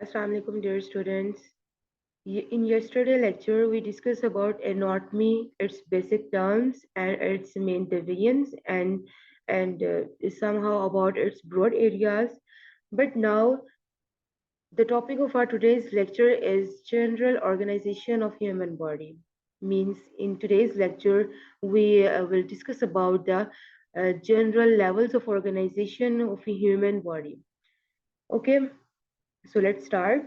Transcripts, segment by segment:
Assalamu alaikum, dear students. In yesterday lecture, we discussed about anatomy, its basic terms, and its main divisions, and somehow about its broad areas. But now, the topic of our today's lecture is general organization of human body. Means in today's lecture, we will discuss about the general levels of organization of a human body. Okay, so let's start.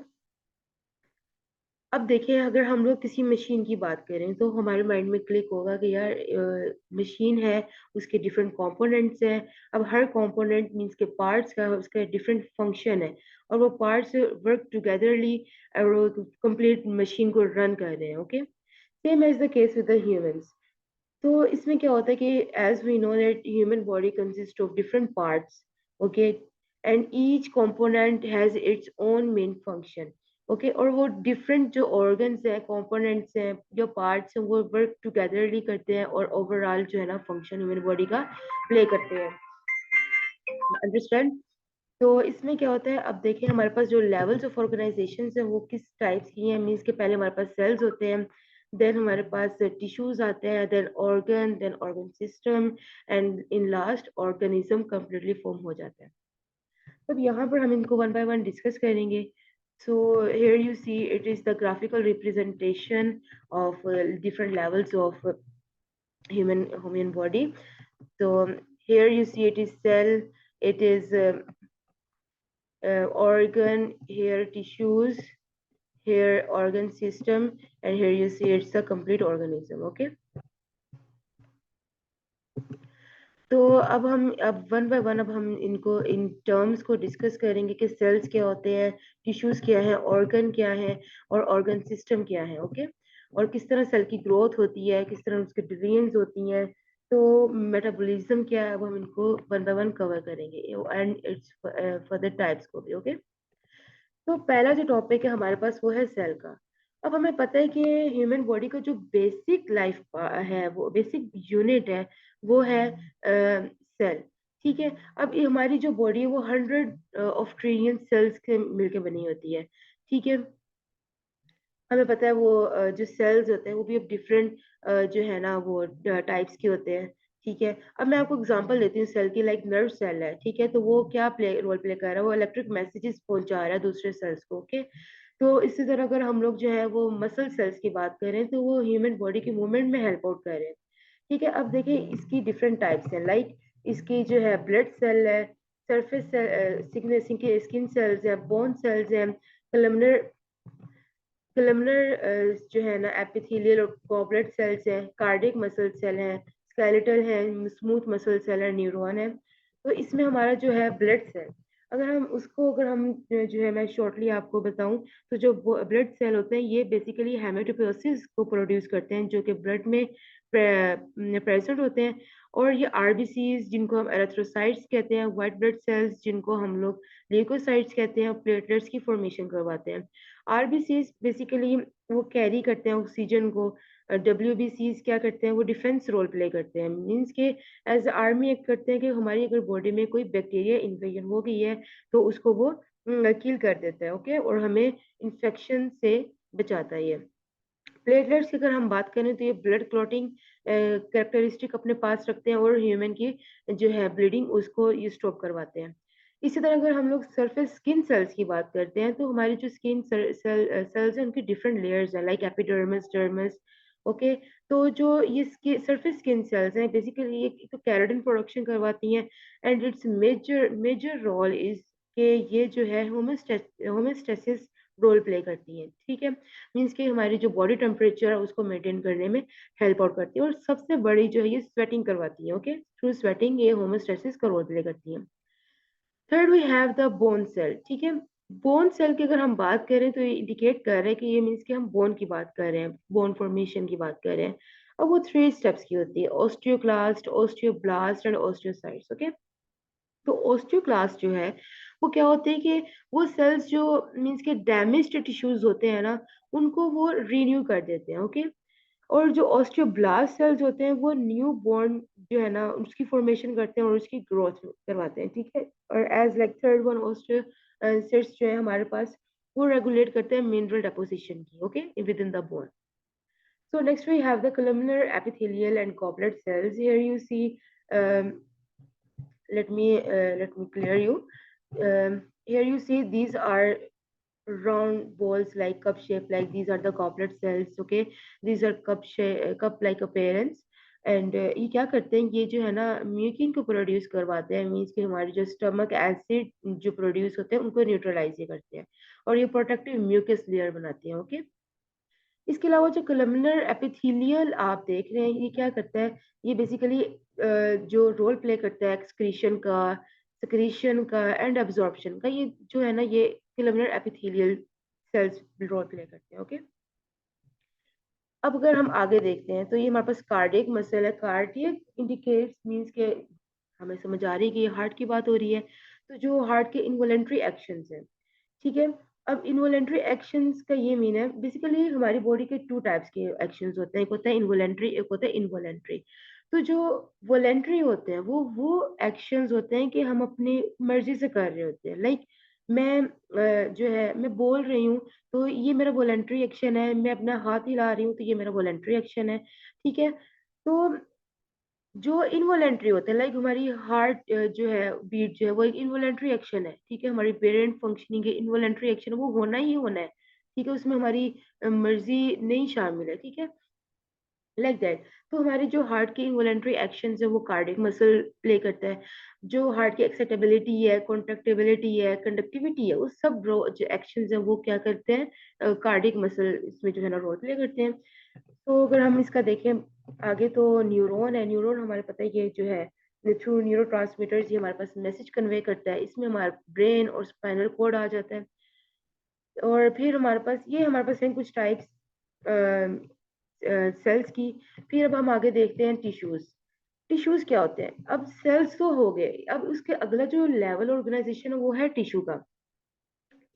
अब देखिए अगर हम लोग किसी machine की बात करें तो हमारे माइंड में क्लिक होगा कि यार मशीन है, उसके डिफरेंट कंपोनेंट्स हैं। अब हर कंपोनेंट मींस के पार्ट्स का उसका डिफरेंट फंक्शन है और वो पार्ट्स वर्क टुगेदरली और वो कंप्लीट मशीन को रन कर रहे हैं। Okay, same as the case with the humans. तो इसमें क्या होता है कि as we know that human body consist of different parts. Okay, and each component has its own main function. Okay, और वो डिफरेंट जो ऑर्गन्स हैं, कंपोनेंट्स हैं, जो पार्ट्स हैं, वो वर्क टुगेदरली करते हैं और ओवरऑल जो है ना फंक्शन ह्यूमन बॉडी का प्ले करते हैं। अंडरस्टैंड? तो इसमें क्या होता है, अब देखिए हमारे पास जो लेवल्स ऑफ ऑर्गेनाइजेशन है वो किस टाइप्स की हैं। मीन्स के पहले हमारे पास सेल्स होते हैं, देन हमारे पास टिश्यूज आते हैं, then organ system, and in last organism completely form हो जाता है। अब यहाँ पर हम इनको वन बाय वन डिस्कस करेंगे। So here you see it is the graphical representation of different levels of human body. So here you see it is cell, it is organ, here tissues, here organ system, and here you see it's a complete organism. Okay, तो अब one by one अब हम इनको in terms को discuss करेंगे कि sales क्या होते हैं, टिश्यूज क्या है, ऑर्गन क्या है और ऑर्गन सिस्टम क्या है। ओके, और किस तरह सेल की ग्रोथ होती है, किस तरह उसके डिवीजन्स होती हैं, तो मेटाबॉलिज्म क्या है, वो हम इनको वन बाय वन कवर करेंगे एंड इट्स फर्दर टाइप्स को भी। ओके, तो पहला जो टॉपिक है हमारे पास वो है सेल का। अब हमें पता है कि ह्यूमन बॉडी का जो बेसिक लाइफ है, वो बेसिक यूनिट है, वो है सेल। ठीक है, अब ये हमारी जो बॉडी है वो 100 ट्रिलियन सेल्स के मिलके बनी होती है। ठीक है, हमें पता है वो जो सेल्स होते हैं वो भी अब डिफरेंट जो है ना वो टाइप्स के होते हैं। ठीक है, अब मैं आपको एग्जांपल देती हूँ सेल की। लाइक नर्व सेल है, ठीक है, तो वो क्या रोल प्ले कर रहा है, वो इलेक्ट्रिक मैसेजेस पहुंचा रहा है दूसरे सेल्स को। ओके, तो इसी तरह अगर हम लोग जो है वो मसल सेल्स की बात करें तो वो ह्यूमन बॉडी के मूवमेंट में हेल्प आउट कर रहे हैं। ठीक है, अब देखिए इसकी डिफरेंट टाइप्स हैं। लाइक इसकी जो है ब्लड सेल है, सरफेस स्किन सेल्स है, बोन सेल्स है, कलमनर जो है ना एपिथेलियल और गॉबलेट सेल्स हैं, कार्डियक मसल सेल हैं, स्केलेटल है, स्मूथ मसल सेल है, न्यूरॉन है। तो इसमें हमारा जो है ब्लड सेल, अगर हम जो है मैं शॉर्टली आपको बताऊं, तो जो ब्लड सेल होते हैं ये बेसिकली हेमेटोपोएसिस को प्रोड्यूस करते हैं, जो कि ब्लड में प्रेजेंट होते हैं। और ये आरबीसीज जिनको हम एरिथ्रोसाइट्स कहते हैं, व्हाइट ब्लड सेल्स जिनको हम लोग ल्यूकोसाइट्स कहते हैं, प्लेटलेट्स की फॉर्मेशन करवाते हैं। आरबीसीज बेसिकली वो कैरी करते हैं ऑक्सीजन को। डब्ल्यूबीसीज क्या करते हैं, वो डिफेंस रोल प्ले करते हैं। मीन्स के एज आर्मी एक्ट करते हैं कि हमारी अगर बॉडी में कोई बैक्टीरिया इन्फेक्शन हो गई है तो उसको वो किल कर देता है। ओके, और हमें इन्फेक्शन से बचाता है ये। प्लेटलेट्स की अगर हम बात करें तो ये ब्लड क्लॉटिंग कैरेक्टरिस्टिक अपने पास रखते हैं और ह्यूमन की जो है ब्लीडिंग उसको ये स्टॉप करवाते हैं। इसी तरह अगर हम लोग सरफेस स्किन सेल्स की बात करते हैं तो हमारी जो स्किन सेल्स हैं उनकी डिफरेंट लेयर्स हैं, लाइक एपिडर्मिस, डर्मिस। ओके, तो जो ये सरफेस स्किन सेल्स हैं बेसिकली ये तो केराटिन प्रोडक्शन करवाती हैं, and its major major role is के ये जो है होमोस्टेसिस रोल प्ले करती है। ठीक है, मीन्स कि हमारी जो बॉडी टेम्परेचर है उसको मेंटेन करने में हेल्प आउट करती है। और सबसे बड़ी जो है ये स्वेटिंग करवाती है। ओके, थ्रू स्वेटिंग ये होमोस्टेसिस का रोल प्ले करती है। Third we have the bone cell. ठीक है, बोन सेल की अगर हम बात करें तो ये इंडिकेट कर रहे हैं कि ये मीन्स कि हम बोन की बात कर रहे हैं, बोन फॉर्मेशन की बात कर रहे हैं। अब वो 3 स्टेप्स की होती है, osteoclast, osteoblast and osteocytes. Okay, तो ओस्टियोक्लास्ट जो है वो क्या होते हैं कि वो सेल्स जो मीन्स के डैमेज्ड टिश्यूज होते हैं ना उनको वो रीन्यू कर देते हैं। ओके, और जो ऑस्टियोब्लास्ट सेल्स होते हैं वो न्यू बॉर्न जो है ना उसकी फॉर्मेशन करते हैं और उसकी ग्रोथ करवाते हैं। ठीक है, और as like third one osteocytes जो है हमारे पास वो रेगुलेट करते हैं मिनरल डेपोजिशन की, okay, within the bone. So next we have the columnar epithelial and goblet cells. Here you see, um, let me clear you. Here you see these are round balls like cup shape, like these are the goblet cells. Okay, these are cup like appearance. And ये क्या करते हैं, ये जो है ना mucin को produce करवाते हैं, मीन्स कि हमारे जो स्टमक एसिड जो प्रोड्यूस होते हैं उनको न्यूट्रलाइज करते हैं, और ये प्रोटेक्टिव म्यूकस लेयर बनाते हैं. ओके, इसके अलावा जो कोलमनर एपिथेलियल आप देख रहे हैं, ये क्या करता है, ये बेसिकली जो रोल प्ले करता है एक्सक्रीशन का, सिक्रीशन का एंड एब्जॉर्प्शन का, ये जो है ना ये columnar epithelial cells role play करते हैं. ओके, अब अगर हम आगे देखते हैं तो ये हमारे पास कार्डियक मसल है. कार्डियक इंडिकेट्स मींस के हमें समझ आ रही है कि ये हार्ट की बात हो रही है. तो जो हार्ट के इनवॉलेंट्री एक्शंस हैं, ठीक है. अब इनवॉलेंट्री एक्शंस का ये मीन है, बेसिकली हमारी बॉडी के टू टाइप्स के एक्शंस होते हैं, एक होता है इनवॉलेंट्री, एक होता है इनवॉलेंट्री. तो जो वॉलेंट्री होते हैं वो एक्शंस होते हैं कि हम अपनी मर्जी से कर रहे होते हैं. लाइक मैं जो है मैं बोल रही हूँ, तो ये मेरा वॉलेंट्री एक्शन है. मैं अपना हाथ हिला रही हूँ, तो ये मेरा वॉलेंट्री एक्शन है. ठीक है. तो जो इनवॉलेंट्री होते हैं, लाइक हमारी हार्ट जो है बीट जो है वो एक इनवॉलेंट्री एक्शन है. ठीक है, हमारी पेरेंट फंक्शनिंग के इनवॉलेंट्री एक्शन वो होना ही होना है. ठीक है, उसमें हमारी मर्जी नहीं शामिल है. ठीक है, लाइक दैट. तो हमारे जो हार्ट के इनवॉलेंट्री एक्शंस है वो कार्डियक मसल प्ले करता है. जो हार्ट की एक्साइटेबिलिटी है, कॉन्ट्रैक्टिबिलिटी है, कंडक्टिविटी है, वो सब जो एक्शंस है वो क्या करते हैं, कार्डियक मसल इसमें जो है ना रोल प्ले करते हैं. तो अगर हम इसका देखें आगे, तो न्यूरॉन है. न्यूरॉन हमारे पता है ये जो है थ्रू न्यूरो ट्रांसमीटर्स ये हमारे पास मैसेज कन्वे करता है. इसमें हमारा ब्रेन और स्पाइनल कोड आ जाता है. और फिर हमारे पास हैं कुछ टाइप्स सेल्स की. फिर अब हम आगे देखते हैं टिश्यूज. टिश्यूज क्या होते हैं? अब सेल्स तो हो गए, अब उसके अगला जो लेवल ऑर्गेनाइजेशन है वो है टिश्यू का.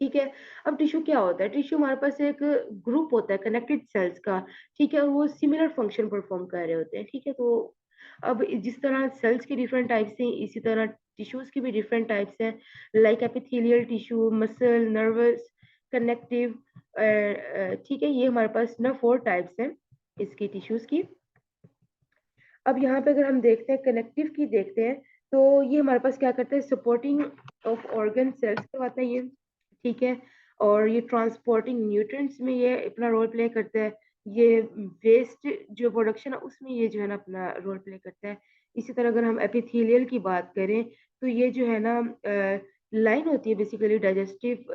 ठीक है. अब टिश्यू क्या होता है? टिश्यू हमारे पास एक ग्रुप होता है कनेक्टेड सेल्स का. ठीक है, और वो सिमिलर फंक्शन परफॉर्म कर रहे होते हैं. ठीक है, तो अब जिस तरह सेल्स की डिफरेंट टाइप्स हैं, इसी तरह टिश्यूज की भी डिफरेंट टाइप्स हैं. Like epithelial tissue, muscle, nervous, connective. ठीक है, ये हमारे पास ना 4 टाइप्स हैं इसकी टिश्यूज की. अब यहाँ पे अगर हम देखते हैं कनेक्टिव की देखते हैं, तो ये हमारे पास क्या करता है, सपोर्टिंग ऑफ ऑर्गन सेल्स करवाता है ये. ठीक है, और ये ट्रांसपोर्टिंग न्यूट्रिएंट्स में ये अपना रोल प्ले करता है. ये वेस्ट जो प्रोडक्शन है उसमें ये जो है ना अपना रोल प्ले करता है. इसी तरह अगर हम एपिथेलियल की बात करें, तो ये जो है ना लाइन होती है बेसिकली डाइजेस्टिव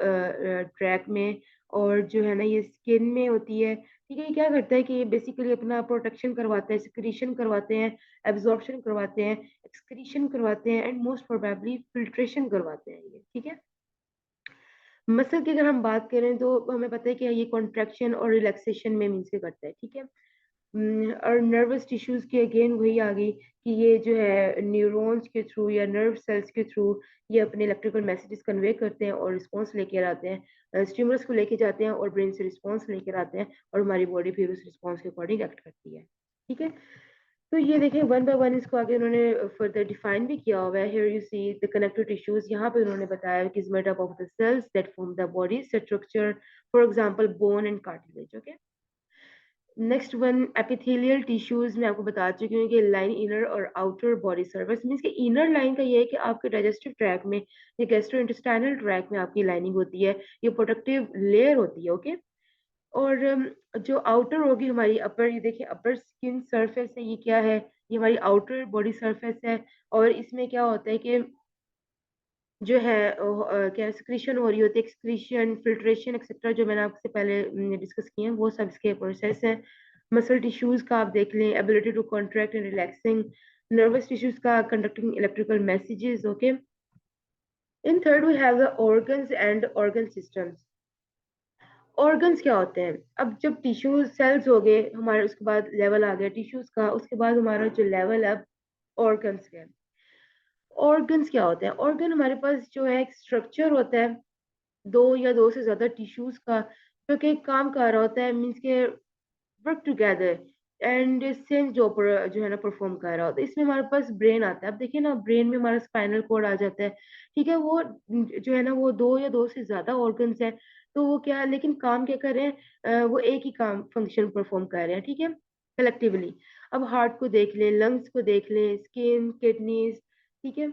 ट्रैक में, और जो है ना ये स्किन में होती है. ठीक है, ये क्या करता है कि ये बेसिकली अपना प्रोटेक्शन करवाता है, सिक्रीशन करवाते हैं, एब्जॉर्प्शन करवाते हैं, एक्सक्रीशन करवाते हैं, एंड मोस्ट प्रोबेबली फिल्ट्रेशन करवाते हैं ये. ठीक है. मसल की अगर हम बात करें तो हमें पता है कि ये कॉन्ट्रैक्शन और रिलैक्सेशन में मीन्स के करता है. ठीक है. और नर्वस टिश्यूज की अगेन वही आ गई कि ये जो है न्यूरॉन्स के थ्रू या नर्व सेल्स के थ्रू ये अपने इलेक्ट्रिकल मैसेजेस कन्वे करते हैं और रिस्पॉन्स लेकर आते हैं, स्टिमुलस को लेके जाते हैं और ब्रेन से रिस्पॉन्स लेकर आते हैं, और हमारी बॉडी फिर उस रिस्पॉन्स के अकॉर्डिंग एक्ट करती है. ठीक है. तो ये देखें वन बाय वन इसको आगे उन्होंने फर्दर डिफाइन भी किया हुआ है. Here you see the connective tissues. यहाँ पे उन्होंने बताया कि is made up of the cells that form the body structure, for example bone and cartilage. Okay. Next one epithelial tissues में आपको बता चुकी हूँ कि लाइन इनर और आउटर बॉडी सर्फेस. मीन्स कि इनर लाइन का ये है कि आपके डाइजेस्टिव ट्रैक में या गैस्ट्रोइंटेस्टाइनल ट्रैक में आपकी लाइनिंग होती है, ये प्रोटेक्टिव लेयर होती है. ओके. और जो आउटर होगी हमारी अपर, ये देखिए अपर स्किन सरफेस है, ये क्या है, ये हमारी आउटर बॉडी सरफेस है. और इसमें क्या होता है कि जो है क्या सिक्रीशन हो रही होती है, एक्सक्रीशन, फिल्ट्रेशन एक्सेट्रा, जो मैंने आपसे पहले डिस्कस किए हैं वो सब इसके प्रोसेस है. मसल टिश्यूज का आप देख लें, ability to contract and relaxing. Nervous tissues का conducting electrical messages. Okay. In third we have the organs and organ systems. Organs क्या होते हैं? अब जब टिश्यू सेल्स हो गए हमारे, उसके बाद लेवल आ गया टिश्यूज का, उसके बाद हमारा जो लेवल है ऑर्गन्स का. ऑर्गन्स क्या होते हैं? ऑर्गन हमारे पास जो है एक स्ट्रक्चर होता है, दो या दो से ज्यादा टिश्यूज का, जो कि एक काम कर रहा होता है, मीन्स के वर्क टुगेदर. एंड सेम जो है ना परफॉर्म कर रहा होता है। इसमें हमारे पास ब्रेन आता है। अब देखिए ना, ब्रेन में हमारा स्पाइनल कोड आ जाता है। ठीक है, वो जो है ना वो दो या दो से ज्यादा ऑर्गन्स हैं। तो वो क्या, लेकिन काम क्या कर रहे हैं, वो एक ही काम फंक्शन परफॉर्म कर रहे हैं, ठीक है, कलेक्टिवली। अब हार्ट को देख लें, लंग्स को देख लें, स्किन, किडनीज, ठीक है।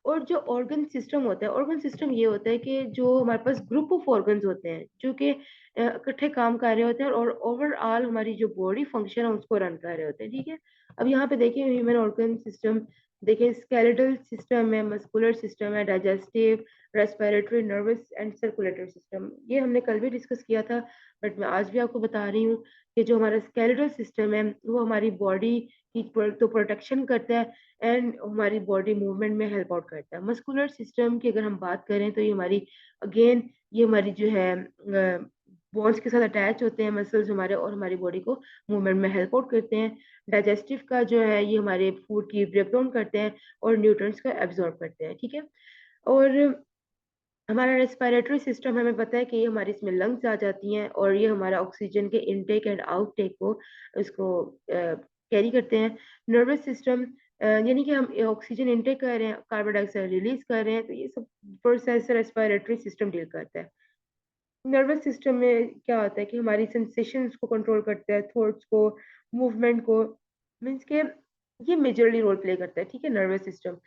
और जो ऑर्गन सिस्टम होता है, ऑर्गन सिस्टम ये होता है कि जो हमारे पास ग्रुप ऑफ ऑर्गन्स होते हैं जो कि इकट्ठे काम कर रहे होते हैं और ओवरऑल हमारी जो बॉडी फंक्शन है उसको रन कर रहे होते हैं, ठीक है। अब यहाँ पे देखिए ह्यूमन ऑर्गन सिस्टम, देखिए स्केलेटल सिस्टम है, मस्कुलर सिस्टम है, digestive, respiratory, nervous and circulatory system. ये हमने कल भी डिस्कस किया था, बट मैं आज भी आपको बता रही हूँ कि जो हमारा स्केलेटल सिस्टम है वो हमारी बॉडी की तो प्रोटेक्शन करता है एंड हमारी बॉडी मूवमेंट में हेल्प आउट करता है। मस्कुलर सिस्टम की अगर हम बात करें तो ये हमारी, अगेन ये हमारी जो है बोन्स के साथ अटैच होते हैं मसल्स हमारे, और हमारी बॉडी को मूवमेंट में हेल्प आउट करते हैं। डाइजेस्टिव का जो है ये हमारे फूड की ब्रेक डाउन करते हैं और न्यूट्रिएंट्स को एब्जॉर्ब करते हैं, ठीक है। और हमारा रेस्पिरेटरी सिस्टम, हमें पता है कि ये हमारी इसमें लंग्स आ जाती हैं और ये हमारा ऑक्सीजन के इनटेक एंड आउटटेक को इसको कैरी करते हैं। नर्वस सिस्टम, यानी कि हम ऑक्सीजन इनटेक कर रहे हैं, कार्बन डाइऑक्साइड रिलीज कर रहे हैं, तो ये सब प्रोसेस रेस्पिरेटरी सिस्टम डील करता है। नर्वस सिस्टम में क्या होता है कि हमारी सेंसेशंस को कंट्रोल करता है, थॉट्स को, मूवमेंट को, मीन्स के ये मेजरली रोल प्ले करता है, ठीक है, नर्वस सिस्टम।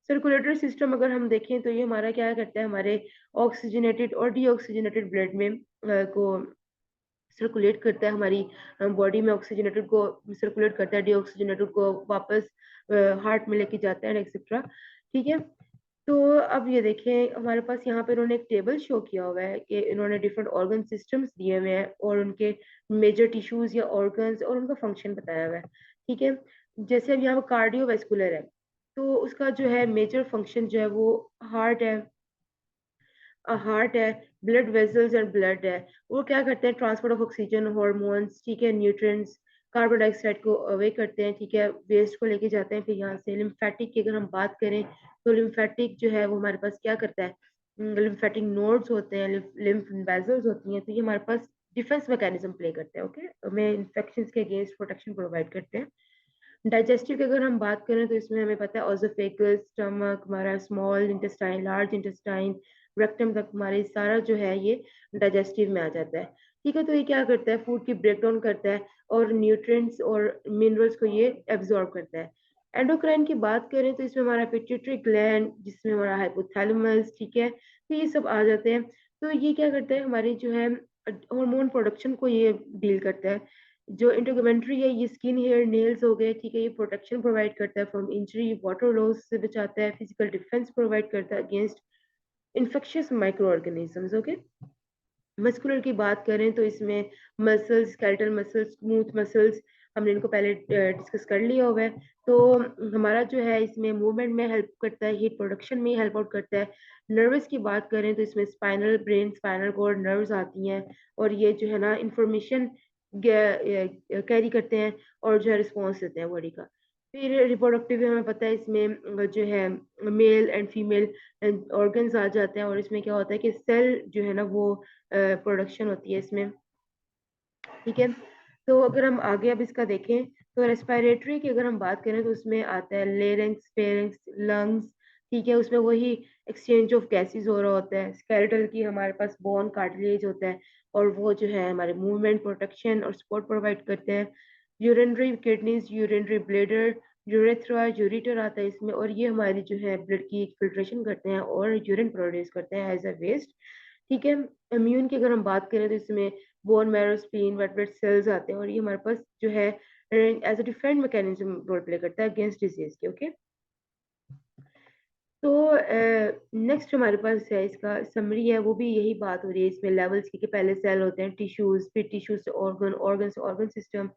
सर्कुलेटरी सिस्टम अगर हम देखें तो ये हमारा क्या करता है, हमारे ऑक्सीजनेटेड और डीऑक्सीजनेटेड ब्लड में को सर्कुलेट करता है, हमारी बॉडी में ऑक्सीजनेटेड को सर्कुलेट करता है, डीऑक्सीजनेटेड को वापस हार्ट में लेके जाता है, एक्सेट्रा, ठीक है। तो अब ये देखें हमारे पास यहाँ पे इन्होंने एक टेबल शो किया हुआ है कि इन्होंने डिफरेंट ऑर्गन सिस्टम्स दिए हुए हैं और उनके मेजर टिश्यूज या ऑर्गन्स और उनका फंक्शन बताया हुआ है, ठीक है। जैसे अब यहाँ पे कार्डियोवैस्कुलर है, तो उसका जो है मेजर फंक्शन जो है वो हार्ट है, हार्ट है, ब्लड वेसल्स एंड ब्लड है। वो क्या करते हैं, ट्रांसपोर्ट ऑफ ऑक्सीजन, हार्मोन्स, ठीक है, न्यूट्रिएंट्स, कार्बन डाइऑक्साइड को अवे करते हैं, ठीक है, वेस्ट को लेके जाते हैं। फिर यहाँ से लिम्फेटिक की अगर हम बात करें तो लिम्फेटिक जो है वो हमारे पास क्या करता है, लिम्फेटिक नोड्स होते हैं, लिम्फ वेसल्स होती हैं, तो ये हमारे पास डिफेंस मैकेनिज्म प्ले करते हैं, ओके, हमें इन्फेक्शन के अगेंस्ट प्रोटेक्शन प्रोवाइड करते हैं। डाइजेस्टिव की अगर हम बात करें तो इसमें हमें पता है ओसोफेगस, स्टमक, हमारा small intestine, large intestine, rectum तक हमारे सारा जो है ये डाइजेस्टिव में आ जाता है, ठीक है। तो ये क्या करता है, फूड की ब्रेक डाउन करता है और न्यूट्रिएंट्स और मिनरल्स को ये एब्जॉर्ब करता है। एंडोक्राइन की बात करें तो इसमें हमारा पिट्यूटरी ग्लैंड, जिसमें हमारा हाइपोथैलेमस, ठीक है, तो ये सब आ जाते हैं। तो ये क्या करता है, हमारी जो है हार्मोन प्रोडक्शन को ये डील करता है। जो इंटरगमेंट्री है ये स्किन, हेयर, नेल्स हो गए, ठीक है, ये प्रोटेक्शन प्रोवाइड करता है फ्रॉम इंजरी, वाटर लॉस से बचाता है, फिजिकल डिफेंस प्रोवाइड करता है against infectious micro organisms, okay. Muscular की बात करें तो इसमें muscles, skeletal muscles, smooth muscles, हमने इनको पहले डिस्कस कर लिया हुआ है। तो हमारा जो है इसमें मूवमेंट में हेल्प करता है, हीट प्रोडक्शन में हेल्प आउट करता है। नर्वस की बात करें तो इसमें spinal brain, spinal cord, nerves आती हैं और ये जो है ना इंफॉर्मेशन कैरी करते हैं और जो है रिस्पॉन्स देते हैं बॉडी का। फिर रिप्रोडक्टिव हमें पता है इसमें जो है मेल एंड फीमेल ऑर्गन्स आ जाते हैं और इसमें क्या होता है कि सेल जो है ना वो प्रोडक्शन होती है इसमें, ठीक है। तो अगर हम आगे अब इसका देखें तो रेस्पिरेटरी की अगर हम बात करें तो उसमें आता है लेरिंग्स, फेरिंग्स, लंग्स, ठीक है, उसमें वही एक्सचेंज ऑफ गैसेस हो रहा होता है। स्केलेटल की हमारे पास बोन कार्टिलेज होता है और वो जो है हमारे मूवमेंट, प्रोटेक्शन और सपोर्ट प्रोवाइड करते हैं। Urinary kidneys, urinary bladder, urethra, ureter आता है इसमें और ये हमारी जो है ब्लड की फिल्ट्रेशन करते हैं और यूरिन प्रोड्यूस करते हैं एज अ वेस्ट, ठीक है। इम्यून की अगर हम बात करें तो इसमें bone marrow, spleen, red blood cells आते हैं और ये हमारे पास जो है as a different mechanism role play करता है अगेंस्ट डिजीज के, ओके। तो नेक्स्ट हमारे पास है इसका समरी है, वो भी यही बात हो रही है इसमें लेवल्स की कि पहले सेल होते हैं, टिश्यूज, फिर टिश्यूज से ऑर्गन, ऑर्गन से ऑर्गन सिस्टम,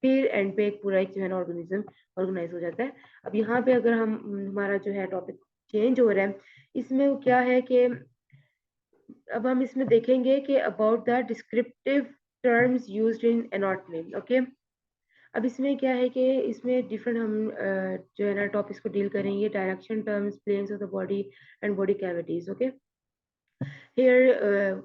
फिर एंड पे एक पूरा एक जो है ना ऑर्गेनिज्म ऑर्गेनाइज हो जाता है। अब यहाँ पे अगर हम हमारा जो है टॉपिक चेंज हो रहा है, इसमें वो क्या है कि अब हम इसमें देखेंगे कि about the descriptive terms used in anatomy, okay. अब इसमें क्या है कि इसमें डिफरेंट हम जो है ना टॉपिक्स को डील करेंगे, direction terms, planes of the body and body cavities, okay. Here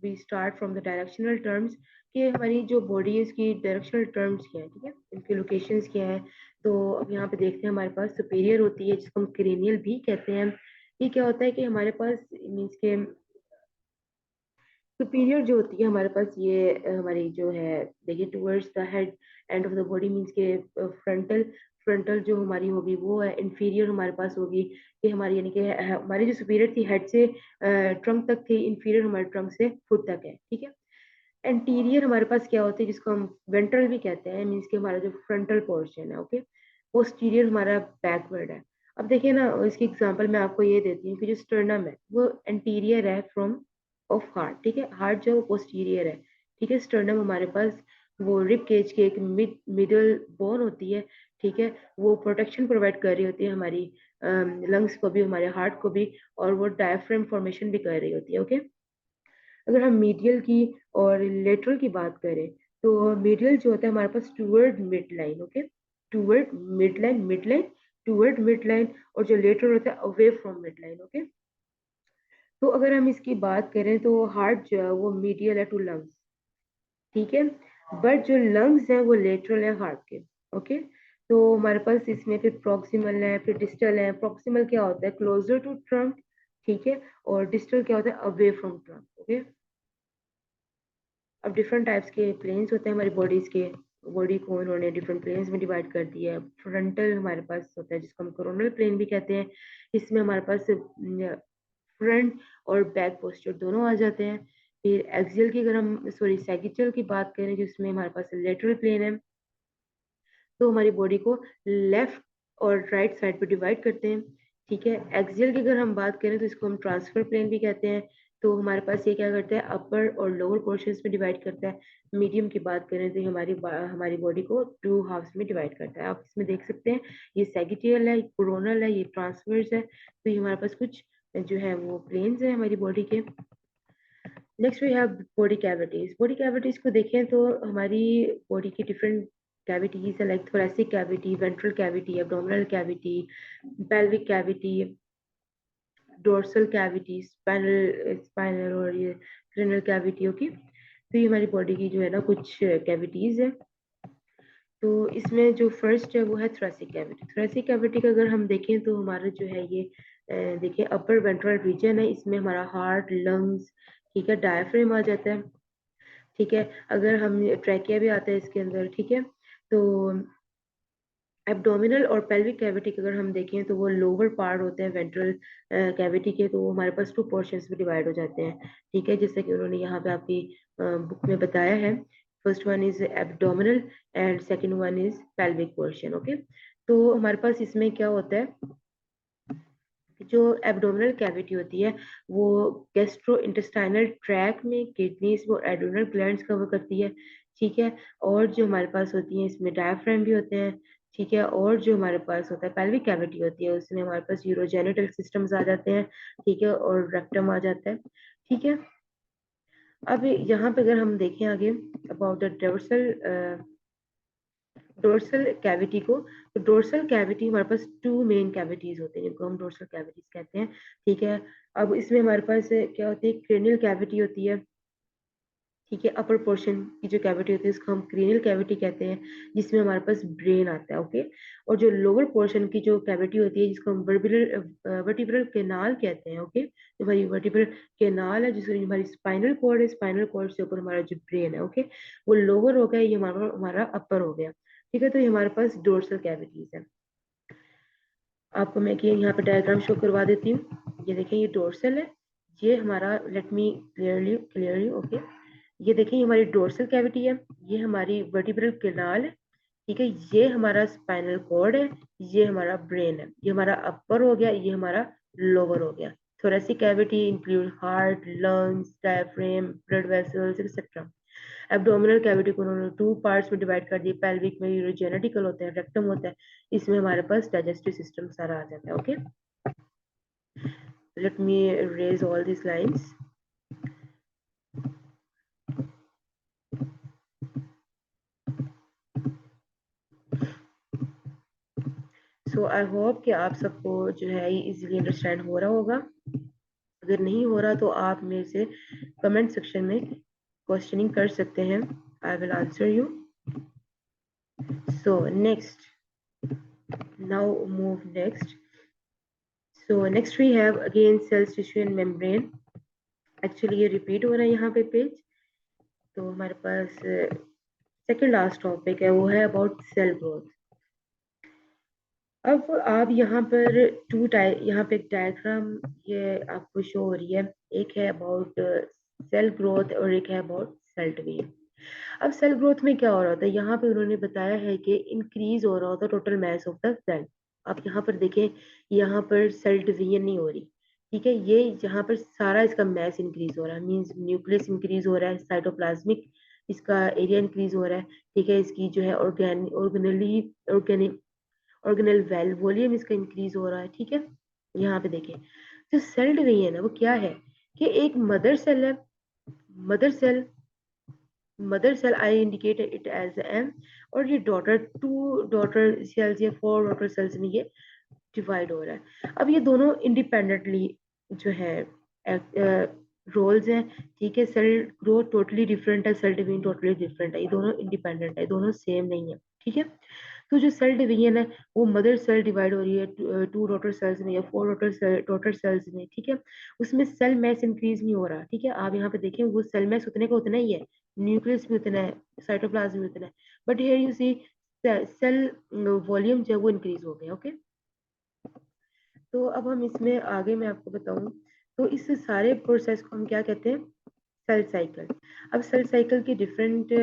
we start from the directional terms कि हमारी जो बॉडी है उसकी डायरेक्शनल टर्म्स क्या है, ठीक है, इनकी लोकेशंस क्या है। तो अब यहाँ पे देखते हैं, हमारे पास सुपीरियर होती है जिसको हम क्रेनियल भी कहते हैं। ये क्या होता है कि हमारे पास मीन्स के सुपीरियर जो होती है हमारे पास, ये हमारी जो है, देखिए towards the head end of the body, means के फ्रंटल फ्रंटल जो हमारी होगी वो है। इंफीरियर हमारे पास होगी कि हमारी, यानी कि हमारी जो सुपीरियर थी हेड से ट्रंक तक थी, इंफीरियर हमारे ट्रंक से फुट तक है, ठीक है। एंटीरियर हमारे पास क्या होता है, जिसको हम वेंट्रल भी कहते हैं, मीन्स कि हमारा जो फ्रंटल पोर्शन है, ओके। पोस्टीरियर हमारा बैकवर्ड है। अब देखिए ना, इसकी एग्जांपल मैं आपको ये देती हूँ कि जो स्टर्नम है वो एंटीरियर है फ्रॉम ऑफ हार्ट, ठीक है। हार्ट जो है वो पोस्टीरियर है, ठीक है। स्टर्नम हमारे पास वो रिब केज के एक मिडल बोन होती है, ठीक है। वो प्रोटेक्शन प्रोवाइड कर रही होती है हमारी लंग्स को भी, हमारे हार्ट को भी, और वो डायफ्राम फॉर्मेशन भी कर रही होती है, ओके। अगर हम मीडियल की और लेटरल की बात करें, तो मीडियल जो होता है हमारे पास toward mid line, okay, toward mid line, toward mid line. और जो लेटरल होता है away from mid line, okay. तो अगर हम इसकी बात करें तो हार्ट जो है वो मीडियल है टू लंग्स, ठीक है। बट जो लंग्स है वो लेटरल है हार्ट के, ओके। तो हमारे पास इसमें फिर प्रॉक्सिमल है, फिर डिस्टल है। प्रॉक्सिमल क्या होता है, क्लोजर टू ट्रंक, ठीक है। और डिस्टल क्या होता है, अवे फ्रॉम ट्रंक, ओके। अब डिफरेंट टाइप्स के प्लेन्स होते हैं हमारी बॉडीज के। बॉडी को उन्होंने डिफरेंट प्लेन्स में डिवाइड कर दिया है। फ्रंटल हमारे पास होता है जिसको हम कोरोनल प्लेन भी कहते हैं। इसमें हमारे पास फ्रंट और बैक पोस्चर दोनों आ जाते हैं। फिर एक्सियल की, अगर हम सॉरी सैगिटल की बात करें, जिसमें हमारे पास लेटरल प्लेन है, तो हमारी बॉडी को लेफ्ट और राइट साइड पे डिवाइड करते हैं, ठीक है। एक्सियल की अगर हम बात करें तो इसको हम ट्रांसफर प्लेन भी कहते हैं। तो हमारे पास ये क्या करता है, अपर और लोअर पोर्शंस में डिवाइड करता है। मीडियम की बात करें तो ये हमारी बॉडी को टू हाफ्स में डिवाइड करता है। आप इसमें देख सकते हैं, ये सैगिटियल है, कोरोनल है, ये ट्रांसवर्स है। तो ये हमारे पास कुछ जो है वो प्लेन्स है हमारी बॉडी के। Next we have body cavities. Body cavities को देखें तो हमारी बॉडी की डिफरेंट कैविटीज है, like thoracic cavity, ventral cavity, abdominal cavity, pelvic cavity, dorsal cavity, spinal spinal और ये क्रेनल कैविटी, ओके। तो ये हमारी बॉडी की जो है ना कुछ कैविटीज है। तो इसमें जो फर्स्ट है वो है थोरेसिक कैविटी। थोरेसिक कैविटी का अगर हम देखें तो हमारा जो है ये देखिए अपर वेंट्रल रीजन है। इसमें हमारा हार्ट, लंग्स, ठीक है, डायफ्राम आ जाता है, ठीक है। अगर हम ट्रैकिया भी आता है इसके अंदर, ठीक है। तो एब्डोमिनल और पेल्विक कैविटी का अगर हम देखें तो वो लोअर पार्ट होते हैं वेंट्रल कैविटी के। तो वो हमारे पास टू पोर्शंस में डिवाइड हो जाते हैं, ठीक है, जैसे कि उन्होंने यहाँ पे आपकी बुक में बताया है। First one is abdominal and second one is pelvic portion, okay. तो हमारे पास इसमें क्या होता है, जो एब्डोमिनल कैविटी होती है वो गैस्ट्रो इंटेस्टाइनल ट्रैक में किडनीज और एड्रिनल ग्लैंड्स कवर करती है, ठीक है। और जो हमारे पास होती है इसमें डायफ्राम भी होते हैं, ठीक है। और जो हमारे पास होता है पेल्विक कैविटी होती है, उसमें हमारे पास यूरोजेनिटल सिस्टम्स आ जाते हैं, ठीक है, और रेक्टम आ जाता है, ठीक है। अब यहाँ पे अगर हम देखें आगे अबाउट द डोर्सल कैविटी को, तो डोर्सल कैविटी हमारे पास टू मेन कैविटीज होते हैं जिनको हम डोर्सल कैविटीज कहते हैं, ठीक है। अब इसमें हमारे पास क्या होती है, क्रेनियल कैविटी होती है, ठीक है। अपर पोर्शन की जो कैविटी होती है उसको हम क्रेनियल कैविटी कहते हैं, जिसमें हमारे पास ब्रेन आता है, ओके। और जो लोअर पोर्शन की जो कैविटी होती है जिसको हम वर्टिब्रल केनाल कहते हैं, ओके। जो हमारी वर्टिब्रल केनाल है, जिसमें हमारी स्पाइनल कॉर्ड है, स्पाइनल कॉर्ड से ऊपर हमारा जो ब्रेन है, ओके, वो लोअर हो गया, ये हमारा हमारा अपर हो गया, ठीक है। तो ये हमारे पास डोर्सल कैविटीज है। आपको मैं कि यहाँ पे डायग्राम शो करवा देती हूँ। ये देखिए, ये डोर्सल है, ये हमारा, let me clearly clearly, okay. ये देखिए, ये हमारी डोर्सल कैविटी है, ये हमारी वर्टिब्रल कैनाल है, ठीक है। ये हमारा स्पाइनल कॉर्ड है, ये हमारा ब्रेन है, ये हमारा अपर हो गया, ये हमारा लोअर हो गया। Thoracic cavity include heart, lungs, diaphragm, blood vessels etcetera. Abdominal cavity को उन्होंने टू पार्ट्स में डिवाइड कर दिया। पेल्विक में यूरोजेनेटिकल होता है, रेक्टम होता है, इसमें हमारे पास डाइजेस्टिव सिस्टम सारा आ जाता है, okay. Let me erase all this lines. So I hope कि आप सबको जो है ये इजीली अंडरस्टैंड हो रहा होगा। अगर नहीं हो रहा तो आप मेरे से कमेंट सेक्शन में क्वेश्चनिंग कर सकते हैं. I will answer you. So next, now move next. So next we have again cells, tissue and membrane. Actually ये रिपीट हो रहा है यहाँ पे पेज. तो हमारे पास सेकंड लास्ट टॉपिक है, वो है अबाउट सेल ग्रोथ. अब आप यहाँ पर यहाँ पे एक डायग्राम ये आपको शो हो रही है. एक है अबाउट सेल ग्रोथ और एक है अबाउट सेल डिवीजन. अब सेल ग्रोथ में क्या हो रहा होता है, यहाँ पे उन्होंने बताया है कि इंक्रीज हो रहा होता है total mass of the cell. आप यहाँ पर देखें, यहाँ पर सेल डिवीजन नहीं हो रही. ठीक है, ये यहाँ पर सारा इसका मास इंक्रीज हो रहा है. मींस न्यूक्लियस इंक्रीज हो रहा है, साइटोप्लाज्मिक इसका एरिया इंक्रीज हो रहा है. ठीक है, इसकी जो है ऑर्गेनल वेल वॉल्यूम इसका इंक्रीज हो रहा है. ठीक है, यहाँ पे देखें जो सेल डिवीजन है वो क्या है कि एक मदर सेल है. Mother cell I indicate it as M. और ये टू डॉटर सेल्स या फोर डॉटर सेल्स में ये डिवाइड हो रहा है. अब ये दोनों इंडिपेंडेंटली जो है रोल्स हैं. ठीक है, सेल ग्रोथ टोटली डिफरेंट है, सेल डिवीजन टोटली डिफरेंट है. ये दोनों इंडिपेंडेंट है, दोनों सेम नहीं है. ठीक है, तो जो सेल डिवीजन है वो मदर सेल डिवाइड हो रही है टू डॉटर सेल्स में या फोर डॉटर सेल्स में. ठीक है, उसमें सेल मैस इंक्रीज नहीं हो रहा. ठीक है, आप यहाँ पे देखें वो सेल मैस उतने का उतना ही है, न्यूक्लियस भी उतना है, साइटोप्लाज्म भी उतना है. But here you see cell volume जो है वो इंक्रीज हो गया. ओके, तो अब हम इसमें आगे मैं आपको बताऊं तो इस सारे प्रोसेस को हम क्या कहते हैं, सेल साइकिल. अब सेल साइकिल की डिफरेंट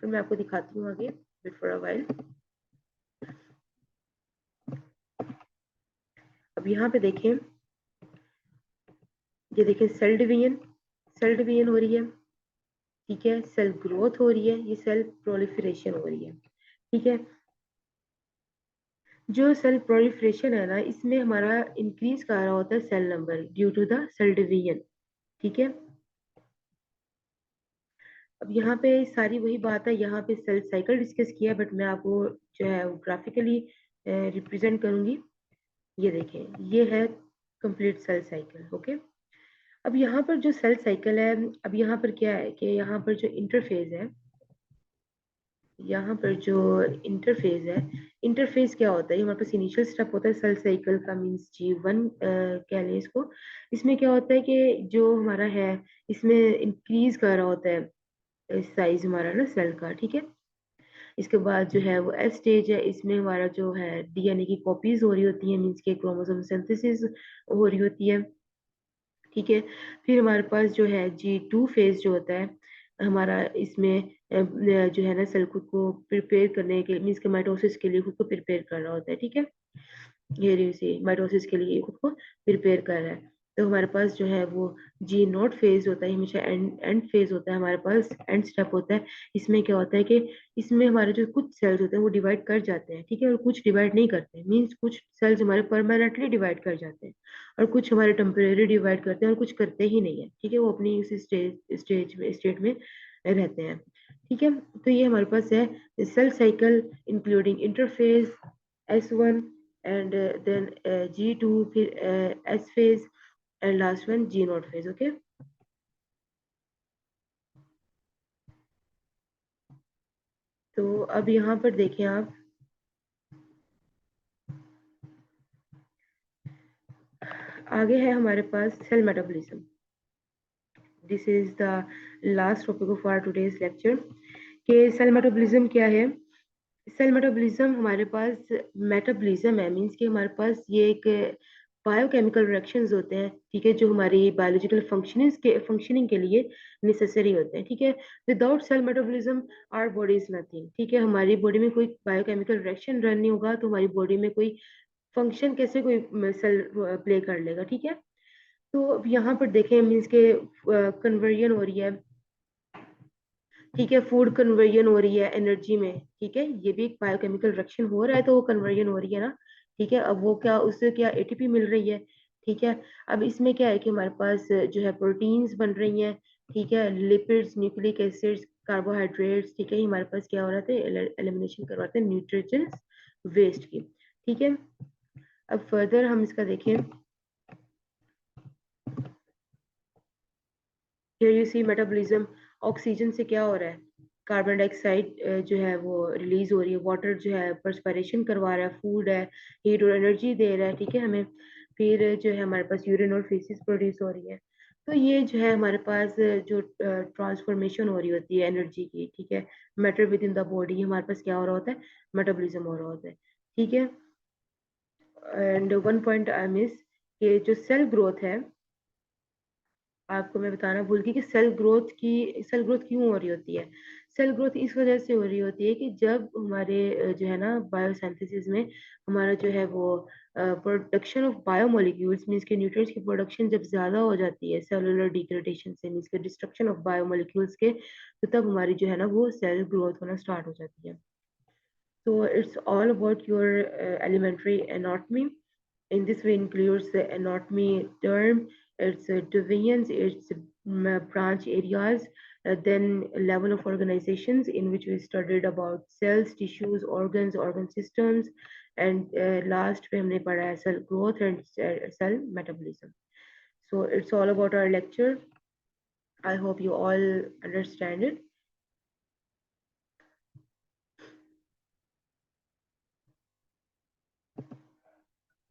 मैं आपको दिखाती हूँ आगे. बिफोर अ वाइल, अब यहाँ पे देखें, ये देखें सेल डिवीजन हो रही है. ठीक है, सेल ग्रोथ हो रही है, ये सेल प्रोलिफरेशन हो रही है. ठीक है, जो सेल प्रोलिफरेशन है ना, इसमें हमारा इंक्रीज कर रहा होता है cell number due to the cell division. ठीक है, अब यहाँ पे सारी वही बात है, यहाँ पे सेल साइकिल डिस्कस किया बट मैं आपको जो है ग्राफिकली रिप्रेजेंट करूंगी. ये देखें, ये है कंप्लीट सेल साइकिल. ओके, अब यहाँ पर जो सेल साइकिल है, अब यहाँ पर क्या है कि यहाँ पर जो इंटरफेज है, यहाँ पर जो इंटरफेज है, इंटरफेज क्या होता है, हमारे पास इनिशियल स्टेप होता है सेल साइकिल का, मींस G1 कह लें इसको. इसमें क्या होता है कि जो हमारा है इसमें इंक्रीज कर रहा होता है साइज हमारा ना सेल का. ठीक है, इसके बाद जो है वो एस स्टेज है, इसमें हमारा जो है डीएनए की कॉपीज हो रही होती है, मींस के क्रोमोसोम सिंथेसिस हो रही होती है. ठीक है, फिर हमारे पास जो है G2 फेज जो होता है हमारा, इसमें जो है ना सेल खुद को प्रिपेयर करने के मीन्स के माइटोसिस के लिए खुद को प्रिपेयर कर रहा होता है. ठीक है, ये से माइटोसिस के लिए खुद को प्रिपेयर कर रहा है. तो हमारे पास जो है वो G0 फेज होता है, हमेशा एंड फेज होता है हमारे पास, एंड स्टेप होता है. इसमें क्या होता है कि इसमें हमारे जो कुछ सेल्स होते हैं वो डिवाइड कर जाते हैं. ठीक है, और कुछ डिवाइड नहीं करते, मीन्स कुछ सेल्स हमारे परमानेंटली डिवाइड कर जाते हैं और कुछ हमारे टेम्परेरी डिवाइड करते हैं और कुछ करते ही नहीं है. ठीक है, वो अपनी उसी स्टेट में रहते हैं. ठीक है, तो ये हमारे पास है cell cycle including interphase S1 and then G2, फिर S phase and last one G0 phase. Okay, तो अब यहाँ पर देखें आप, आगे है हमारे पास cell metabolism. This is the last topic of our today's lecture. कि सेल मेटाबॉलिज्म क्या है. सेल मेटाबॉलिज्म हमारे पास मेटाबॉलिज्म है, मींस कि हमारे पास ये एक बायोकेमिकल रिएक्शंस होते हैं. ठीक है, जो हमारी बायोलॉजिकल फंक्शनिंग के लिए नेसेसरी होते हैं. ठीक है, without cell metabolism our body is nothing. ठीक है, हमारी बॉडी में कोई बायोकेमिकल रिएक्शन रन नहीं होगा तो हमारी बॉडी में कोई फंक्शन कैसे कोई सेल प्ले कर लेगा. ठीक है, तो अब यहाँ पर देखें मीन्स के कन्वर्जन हो रही है. ठीक है, फूड कन्वर्जन हो रही है एनर्जी में. ठीक है, ये भी एक बायोकेमिकल रिएक्शन हो रहा है तो वो कन्वर्जन हो रही है ना. ठीक है, अब वो क्या, उससे क्या एटीपी मिल रही है. ठीक है, अब इसमें क्या है कि हमारे पास जो है प्रोटीन्स बन रही हैं. ठीक है, लिपिड्स, न्यूक्लिक एसिड्स, कार्बोहाइड्रेट्स. ठीक है, हमारे पास क्या हो रहा था, एलिमिनेशन करवाते हैं न्यूट्रिशंस वेस्ट की. ठीक है, अब फर्दर हम इसका देखें. Here you see metabolism. Oxygen से क्या हो रहा है, कार्बन डाइऑक्साइड जो है वो रिलीज हो रही है, वाटर जो है पर्सपिरेशन करवा रहा है, फूड है, हीट और एनर्जी दे रहा है, ठीक है हमें। फिर जो है हमारे पास यूरिन और फेसिस प्रोड्यूस हो रही है। तो ये जो है हमारे पास जो ट्रांसफॉर्मेशन हो रही होती है एनर्जी की, ठीक है, matter with in the body, हमारे पास क्या हो रहा होता है, मेटाबॉलिज्म हो रहा होता है, ठीक है। And one point I miss, कि जो सेल ग्रोथ है, आपको मैं बताना भूल गई कि सेल ग्रोथ क्यों हो रही होती है। सेल ग्रोथ इस वजह से हो रही होती है कि जब हमारे जो है ना बायोसिंथेसिस में हमारा जो है वो प्रोडक्शन ऑफ बायोमोलिक्यूल्स मींस के न्यूट्रिएंट्स की प्रोडक्शन जब ज्यादा हो जाती है सेलुलर डिग्रेडेशन से, मींस के डिस्ट्रक्शन ऑफ बायोमोलिक्यूल्स के, तो तब हमारी जो है ना वो सेल ग्रोथ होना स्टार्ट हो जाती है। So it's all about your elementary anatomy. In this way includes the anatomy term, its divisions, its branch areas, then level of organizations in which we studied about cells, tissues, organs, organ systems, and last we हमने पढ़ा है cell growth and cell metabolism. So it's all about our lecture. I hope you all understand it.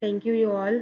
Thank you all.